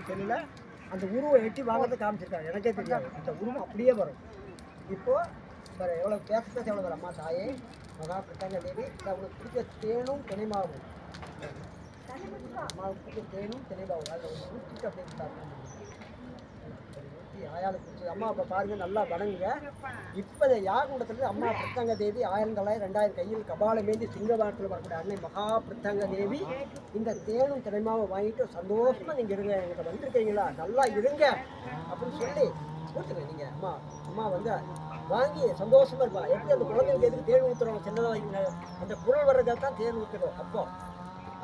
செல்லில் அந்த உருவம் எட்டி வாங்கிறத காமிச்சிருக்காங்க. எனக்கே தெரியாது, அந்த உருவம் அப்படியே வரும். இப்போது வேறு எவ்வளோ பேச எவ்வளோ வரும். அம்மா தாயே மகா பிரத்யங்க தேவி, அவங்களுக்கு பிடிச்ச தேனும் தினைமாவும், அம்மாவுக்கு பிடிச்ச தேனும் தினைமாவும் அதில் ஒரு ஊற்றிட்டு அப்படின்னு ஊற்றி ஆயாளை பிடிச்சி அம்மா அப்போ பாருங்க, நல்லா வணங்குங்க. இப்போ யாகூடத்தில் அம்மா பிரத்யங்க தேவி 1900 கையில் கபாலம் ஏந்தி சிங்கவாரத்தில் வரக்கூடிய அன்னை மகா பிரத்யங்க தேவி இந்த தேனும் தினைமாவை வாங்கிட்டு சந்தோஷமாக நீங்கள் இருங்க, எங்கிட்ட வந்திருக்கீங்களா, நல்லா இருங்க அப்படின்னு சொல்லி ஊற்றுங்க. நீங்கள் அம்மா அம்மா வந்து வாங்கி சந்தோஷமாக இருப்பா. எப்படி அந்த குழந்தைங்களுக்கு எதுக்கு தேன் ஊற்றுறோம், சின்னதாக அந்த குரல் வர்றதுக்காக தான் தேன் ஊற்றுறோம். அப்போ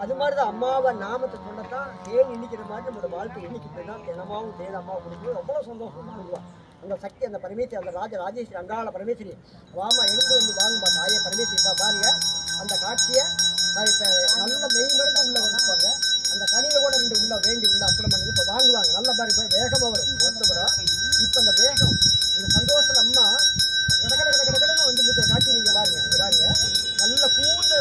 அது மாதிரி தான் அம்மாவை நாமத்தை சொன்னதான் தேன் இன்னிக்கிற மாதிரி நம்மளோட வாழ்க்கை இன்னைக்கு போய்தான் தினமாவும் தேன் அம்மாவை கொடுக்கும்போது அவ்வளோ சந்தோஷமாக இருக்குவா. அந்த சக்தி, அந்த பரமேஸ்வரி, அந்த ராஜேஸ்வரி, அங்காள பரமேஸ்வரி வாமா எழுந்து வந்து வாங்கும்பா தாயே பரமேஸ்வரி. பாருங்க அந்த காட்சியை இப்போ நல்ல மெய்மருந்து உள்ள வந்துப்பாங்க. அந்த கனியில் கூட ரெண்டு உள்ள வேண்டி உள்ள அப்படி பண்ணி இப்போ வாங்குவாங்க. நல்லா பாருங்க, வேகமாக வரும் மொத்தப்படம். இப்போ அந்த வேகம், அந்த சந்தோஷத்தில் அம்மா கடற்கடன்னு வந்து இருக்கிற காட்சி நீங்கள் பாருங்க. அங்கே பாருங்க, நல்ல கூண்டு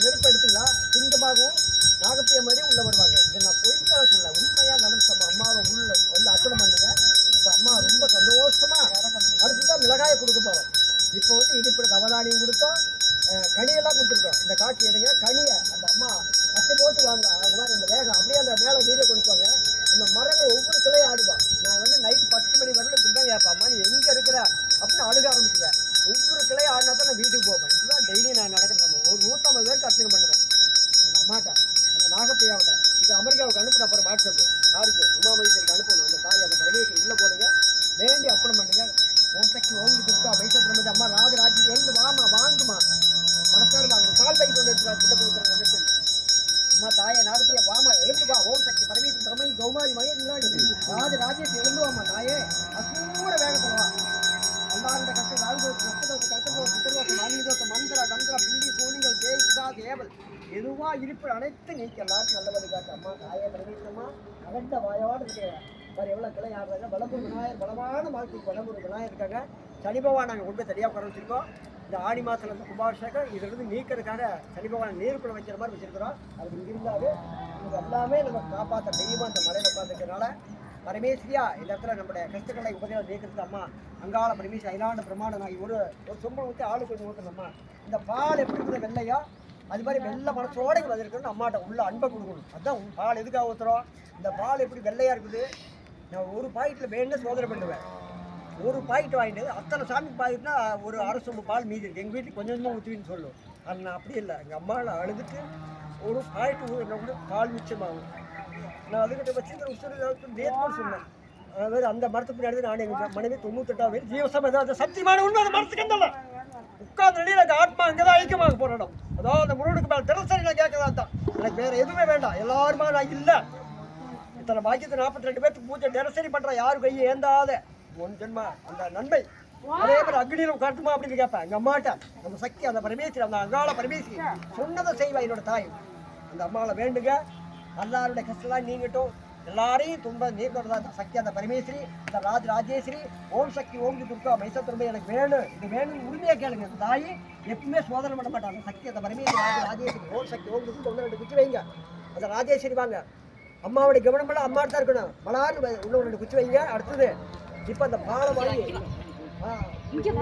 நெருப்பு எடுத்தீங்களா சிங்கமாகவும் நாகப்பிய மாதிரி உள்ளே வருவாங்க. இதை நான் பொய்க்காக சொல்ல, உண்மையாக நடந்துட்டோம். அம்மாவை உள்ள வந்து அர்ப்பணம் பண்ணுங்க. இப்போ அம்மா ரொம்ப சந்தோஷமாக அடுத்துதான் மிளகாயை கொடுக்க போகிறோம். இப்போ வந்து இடிப்பட தவறானியும் கொடுத்தோம், கனியெல்லாம் கொடுத்துருக்கோம். இந்த காட்சி எடுங்க, கனியை அந்த அம்மா கட்டை போட்டு வாங்க. அது மாதிரி அந்த வேகம் அப்படியே அந்த மேலே வீடியோ கொடுப்பாங்க. அந்த மரங்கள் ஒவ்வொரு கிளையும் ஆடுவான். நான் வந்து நைட்டு 10 மணி வரல இப்படி தான் கேட்பேன், அம்மா நீ எங்கே இருக்கிற அப்படின்னு அழுக ஆரம்பிச்சுவேன். ஒவ்வொரு கிளையும் ஆடினா தான் நான் வீட்டுக்கு போவேன். இப்படிதான் டெய்லி நான் நடக்கிறேன். ஒரு 150 பேருக்கு அர்ச்சனை பண்ணுவேன் அந்த அம்மாட்ட, அந்த நாகப்பிரியாவிட்ட. இது அமெரிக்காவுக்கு அனுப்பின அப்புறம் வாட்ஸ்அப்பு யாருக்கு உமாமகேஸ்வரிக்கு அனுப்பணும். அந்த தாய் அந்த பரமேஸ்வரி உள்ளே போடுங்க, வேண்டி அர்ப்பணம் பண்ணுங்க. ஓம் சக்தி ஓங்கி துர்கா வைசத்திரமதி அம்மா ராஜராஜி எழுந்து வாமா வாங்குமா மனசார் வாங்க. கால் பை கொண்டு எடுத்துருவா கிட்ட கொடுக்குறேன் வந்துட்டு. அம்மா தாயை நாகப்பிரியா வாமா எழுந்து வா. ஓம் சக்தி பரமேஸ்வரி திறமை கௌமாரி மகன் முன்னாடி ராஜராஜேஷ் எழுந்து வாமா தாயே அசூர வேகத்தில் வா. அல்லாண்ட கட்டு வாழ்வோக்கு ஒப்புதோக்கு கட்டுதோக்கு சித்தரோக்கு மாநிலத்தோக்கு மந்திர தந்திர பில்லி சூனிகள் தேய் சுதா ஏவல் எதுவா இருப்பு அனைத்து நீக்க எல்லாருக்கும் நல்லபடி காட்டு. அம்மா தாயே பரமேஸ்வரமா அகண்ட வாயோடு இருக்க வேறு எவ்வளோ கிளை ஆடுறாங்க. வளம்பூர் விநாயகர் பலமான வாழ்க்கைக்கு வளம்பூர் விநாயகர் இருக்காங்க. சனி பகவான் நாங்கள் கொண்டு சரியாக உட்கார வச்சுருக்கோம். இந்த ஆடி மாதத்தில் வந்து கும்பாபிஷேகம் இதிலிருந்து நீக்கிறதுக்காக சனி பகவான் நீருக்குள்ள வைக்கிற மாதிரி வச்சுருக்கிறோம். அது இங்கே இருந்தாலும் இது எல்லாமே நம்ம காப்பாற்ற தெய்வம் அந்த மலையில் உட்காந்துருக்கிறதுனால பரமேஸ்வரியா இந்த இடத்துல நம்மளுடைய கஷ்டங்களை உபதேசம் நீக்கிறது அம்மா அங்காள பரமேஸ்வரி அகிலாண்ட பிரமாணம். நான் ஒரு சொம்பு ஊற்றி ஆளு கொஞ்சம் ஊற்றணும்மா. இந்த பால் எப்படி இருக்குது வெள்ளையா அது மாதிரி வெள்ளை மனசோட வந்திருக்கணும்னு அம்மாட்ட உள்ள அன்பை கொடுக்கணும். அதுதான் பால் எதுக்காக ஊற்றுறோம். இந்த பால் எப்படி வெள்ளையாக இருக்குது, நான் ஒரு பாக்கெட்டில் வேணும்னு சோதனை பண்ணுவேன். ஒரு பாக்கெட் வாங்கிட்டு அத்தனை சாமி பாக்கெட்னா ஒரு அரை சொம்பு பால் மீதி இருக்குது. எங்கள் வீட்டுக்கு கொஞ்சம் கொஞ்சமாக ஊற்றுவின்னு சொல்லும். அது நான் அப்படி இல்லை, எங்கள் அம்மாவில் அழுதுட்டு ஒரு பாக்கெட் ஊற்றினா கூட பால் மிச்சமாகும். நான் அதுக்கிட்ட வச்சு நேற்று சொன்னேன். அதாவது அந்த மரத்துக்கு பின்னாடி நான் எங்கள் மனைவி 98ஆம் வயது ஜீவசம் ஏதாவது சத்தியமான உண்மை அந்த மரத்துக்கு இருந்தால உட்கார்ந்து நிலையில் அந்த ஆத்மா அங்கே தான் ஐக்கியமாக போகிற இடம். அதாவது அந்த முருகனுக்கு மேலே தினசரி நான் கேட்கறதா தான். எனக்கு வேறு எதுவுமே வேண்டாம், எல்லாருமா நான் இல்லை. இத்தனை பாக்கியத்தை 42 பேருக்கு பூஜை தினசரி பண்ணுறேன். யாரும் கையை ஏந்தாத ஒன் ஜென்மா அந்த நன்மை. அதே மாதிரி அக்னியில் உட்காந்துமா அப்படின்னு கேட்பேன் எங்கள் அம்மாட்ட. அந்த சக்தி அந்த பரமேஸ்வரி அந்த அங்காள பரமேஸ்வரி சொன்னதை செய்வா என்னோட தாய். அந்த அம்மாவில் வேண்டுங்க, எல்லாருடைய கஷ்டம்லாம் நீங்கட்டும், எல்லாரையும் துன்ப நீக்கிறதா அந்த சக்தி அந்த பரமேஸ்வரி அந்த ராஜேஸ்வரி. ஓம் சக்தி ஓம் துர்கா மைசத்துறமை எனக்கு வேணும், இது வேணும் உரிமையாக கேளுங்க. அந்த தாய் எப்பவுமே சோதனை பண்ண மாட்டாங்க. அந்த சக்தி அந்த பரமேஸ்வரி ராஜேஸ்வரி ஓம் சக்தி ஓம் துர்கா 1-2 குச்சி வைங்க. அந்த ராஜேஸ்வரி வாங்க. அம்மாவுடைய கவனமெல்லாம் அம்மா தான் இருக்கணும். மலான்னு இன்னும் 2 குச்சி வைங்க. அடுத்தது இப்போ அந்த பாலை வாங்கி